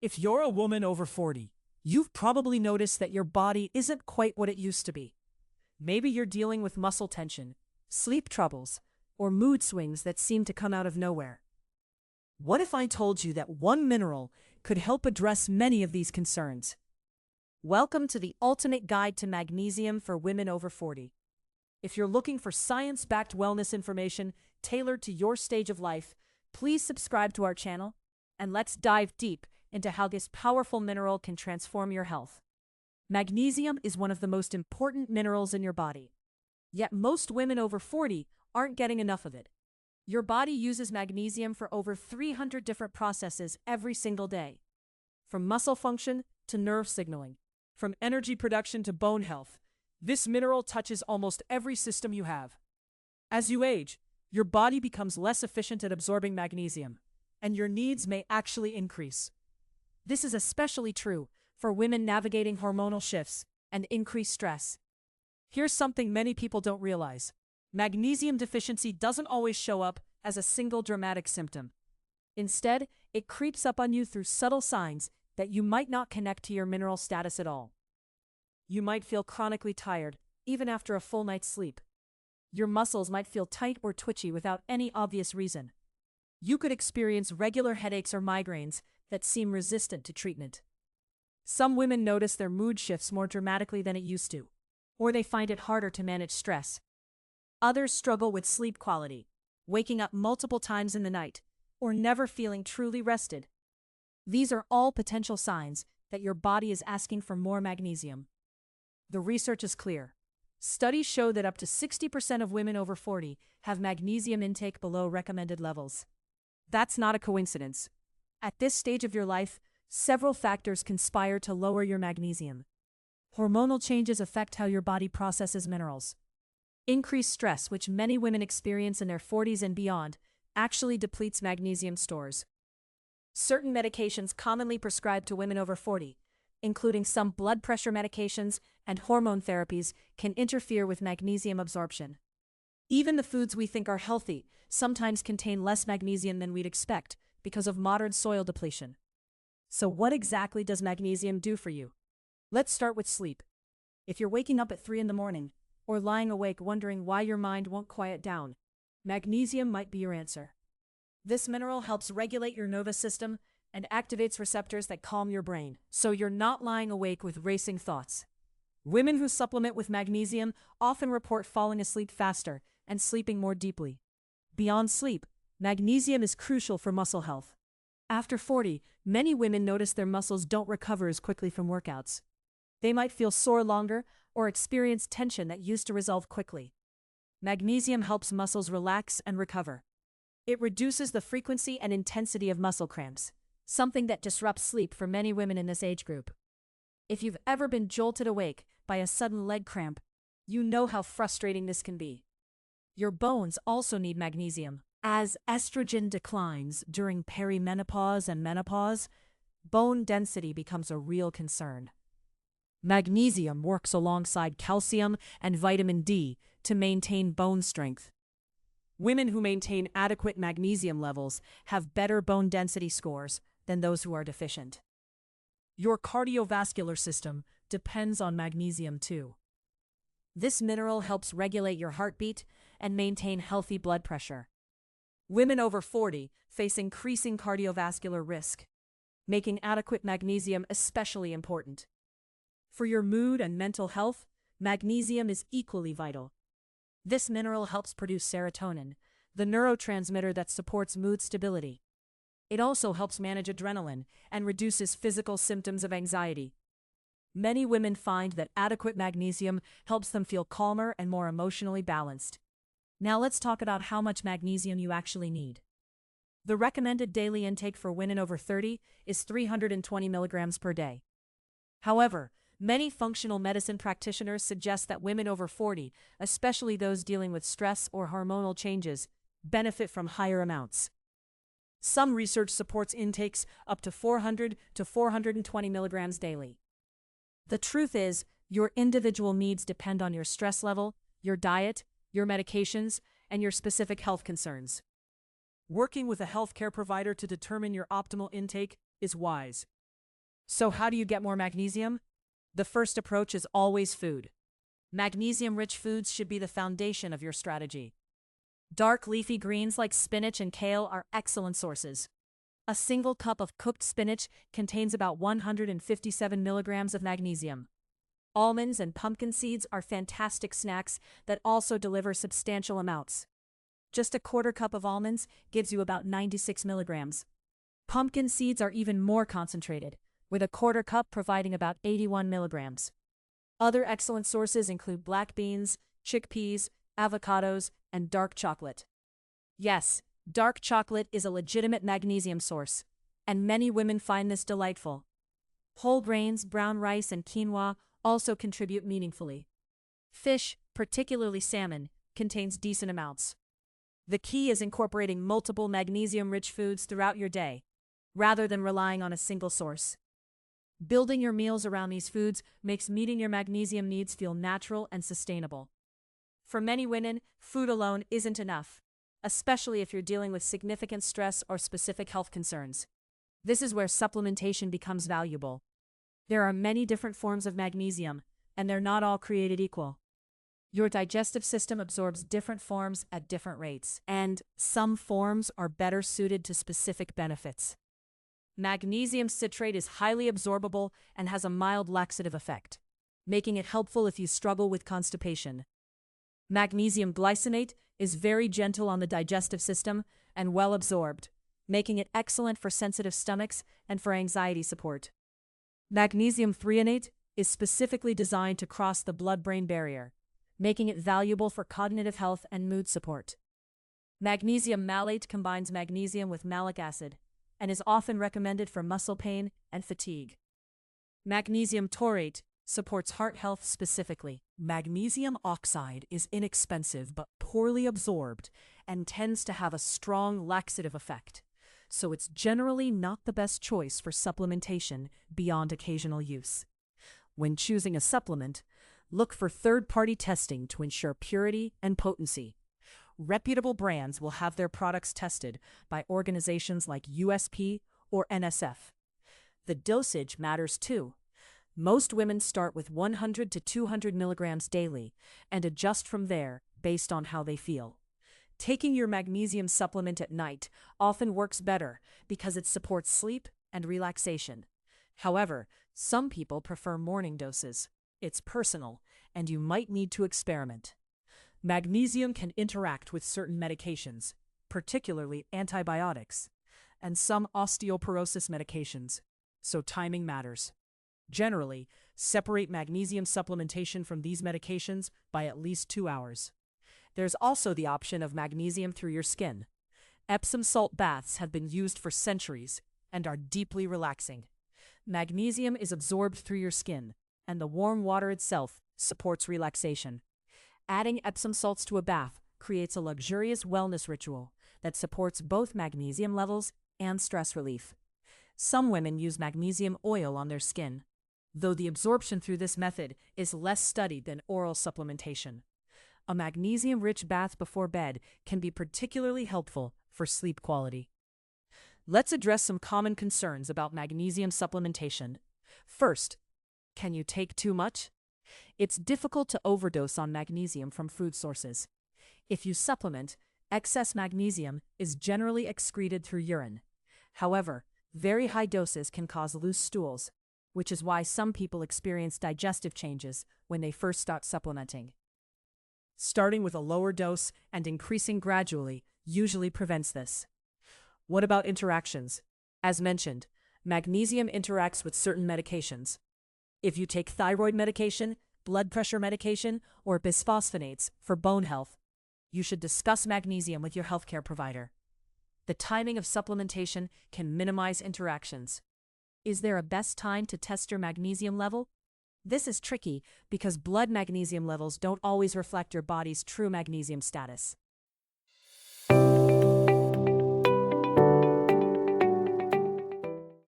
If you're a woman over 40, you've probably noticed that your body isn't quite what it used to be. Maybe you're dealing with muscle tension, sleep troubles, or mood swings that seem to come out of nowhere. What if I told you that one mineral could help address many of these concerns? Welcome to the ultimate guide to magnesium for women over 40. If you're looking for science-backed wellness information tailored to your stage of life, please subscribe to our channel, and let's dive deep into how this powerful mineral can transform your health. Magnesium is one of the most important minerals in your body. Yet most women over 40 aren't getting enough of it. Your body uses magnesium for over 300 different processes every single day. From muscle function to nerve signaling, from energy production to bone health, this mineral touches almost every system you have. As you age, your body becomes less efficient at absorbing magnesium, and your needs may actually increase. This is especially true for women navigating hormonal shifts and increased stress. Here's something many people don't realize. Magnesium deficiency doesn't always show up as a single dramatic symptom. Instead, it creeps up on you through subtle signs that you might not connect to your mineral status at all. You might feel chronically tired, even after a full night's sleep. Your muscles might feel tight or twitchy without any obvious reason. You could experience regular headaches or migraines that seem resistant to treatment. Some women notice their mood shifts more dramatically than it used to, or they find it harder to manage stress. Others struggle with sleep quality, waking up multiple times in the night, or never feeling truly rested. These are all potential signs that your body is asking for more magnesium. The research is clear. Studies show that up to 60% of women over 40 have magnesium intake below recommended levels. That's not a coincidence. At this stage of your life, several factors conspire to lower your magnesium. Hormonal changes affect how your body processes minerals. Increased stress, which many women experience in their 40s and beyond, actually depletes magnesium stores. Certain medications commonly prescribed to women over 40, including some blood pressure medications and hormone therapies, can interfere with magnesium absorption. Even the foods we think are healthy sometimes contain less magnesium than we'd expect because of modern soil depletion. So what exactly does magnesium do for you? Let's start with sleep. If you're waking up at 3 in the morning or lying awake wondering why your mind won't quiet down, magnesium might be your answer. This mineral helps regulate your nervous system and activates receptors that calm your brain, so you're not lying awake with racing thoughts. Women who supplement with magnesium often report falling asleep faster and sleeping more deeply. Beyond sleep, magnesium is crucial for muscle health. After 40, many women notice their muscles don't recover as quickly from workouts. They might feel sore longer or experience tension that used to resolve quickly. Magnesium helps muscles relax and recover. It reduces the frequency and intensity of muscle cramps, something that disrupts sleep for many women in this age group. If you've ever been jolted awake by a sudden leg cramp, you know how frustrating this can be. Your bones also need magnesium. As estrogen declines during perimenopause and menopause, bone density becomes a real concern. Magnesium works alongside calcium and vitamin D to maintain bone strength. Women who maintain adequate magnesium levels have better bone density scores than those who are deficient. Your cardiovascular system depends on magnesium too. This mineral helps regulate your heartbeat and maintain healthy blood pressure. Women over 40 face increasing cardiovascular risk, making adequate magnesium especially important. For your mood and mental health, magnesium is equally vital. This mineral helps produce serotonin, the neurotransmitter that supports mood stability. It also helps manage adrenaline and reduces physical symptoms of anxiety. Many women find that adequate magnesium helps them feel calmer and more emotionally balanced. Now let's talk about how much magnesium you actually need. The recommended daily intake for women over 30 is 320 milligrams per day. However, many functional medicine practitioners suggest that women over 40, especially those dealing with stress or hormonal changes, benefit from higher amounts. Some research supports intakes up to 400 to 420 milligrams daily. The truth is, your individual needs depend on your stress level, your diet, your medications, and your specific health concerns. Working with a healthcare provider to determine your optimal intake is wise. So how do you get more magnesium? The first approach is always food. Magnesium-rich foods should be the foundation of your strategy. Dark leafy greens like spinach and kale are excellent sources. A single cup of cooked spinach contains about 157 milligrams of magnesium. Almonds and pumpkin seeds are fantastic snacks that also deliver substantial amounts. Just a quarter cup of almonds gives you about 96 milligrams. Pumpkin seeds are even more concentrated, with a quarter cup providing about 81 milligrams. Other excellent sources include black beans, chickpeas, avocados, and dark chocolate. Yes, dark chocolate is a legitimate magnesium source, and many women find this delightful. Whole grains, brown rice, and quinoa also contribute meaningfully. Fish, particularly salmon, contains decent amounts. The key is incorporating multiple magnesium-rich foods throughout your day, rather than relying on a single source. Building your meals around these foods makes meeting your magnesium needs feel natural and sustainable. For many women, food alone isn't enough, especially if you're dealing with significant stress or specific health concerns. This is where supplementation becomes valuable. There are many different forms of magnesium, and they're not all created equal. Your digestive system absorbs different forms at different rates, and some forms are better suited to specific benefits. Magnesium citrate is highly absorbable and has a mild laxative effect, making it helpful if you struggle with constipation. Magnesium glycinate is very gentle on the digestive system and well absorbed, making it excellent for sensitive stomachs and for anxiety support. Magnesium threonate is specifically designed to cross the blood-brain barrier, making it valuable for cognitive health and mood support. Magnesium malate combines magnesium with malic acid and is often recommended for muscle pain and fatigue. Magnesium taurate supports heart health specifically. Magnesium oxide is inexpensive but poorly absorbed and tends to have a strong laxative effect, so it's generally not the best choice for supplementation beyond occasional use. When choosing a supplement, look for third-party testing to ensure purity and potency. Reputable brands will have their products tested by organizations like USP or NSF. The dosage matters too. Most women start with 100 to 200 milligrams daily and adjust from there based on how they feel. Taking your magnesium supplement at night often works better because it supports sleep and relaxation. However, some people prefer morning doses. It's personal, and you might need to experiment. Magnesium can interact with certain medications, particularly antibiotics, and some osteoporosis medications, so timing matters. Generally, separate magnesium supplementation from these medications by at least 2 hours. There's also the option of magnesium through your skin. Epsom salt baths have been used for centuries and are deeply relaxing. Magnesium is absorbed through your skin, and the warm water itself supports relaxation. Adding Epsom salts to a bath creates a luxurious wellness ritual that supports both magnesium levels and stress relief. Some women use magnesium oil on their skin, though the absorption through this method is less studied than oral supplementation. A magnesium-rich bath before bed can be particularly helpful for sleep quality. Let's address some common concerns about magnesium supplementation. First, can you take too much? It's difficult to overdose on magnesium from food sources. If you supplement, excess magnesium is generally excreted through urine. However, very high doses can cause loose stools, which is why some people experience digestive changes when they first start supplementing. Starting with a lower dose and increasing gradually usually prevents this. What about interactions? As mentioned, magnesium interacts with certain medications. If you take thyroid medication, blood pressure medication, or bisphosphonates for bone health, you should discuss magnesium with your healthcare provider. The timing of supplementation can minimize interactions. Is there a best time to test your magnesium level? This is tricky because blood magnesium levels don't always reflect your body's true magnesium status.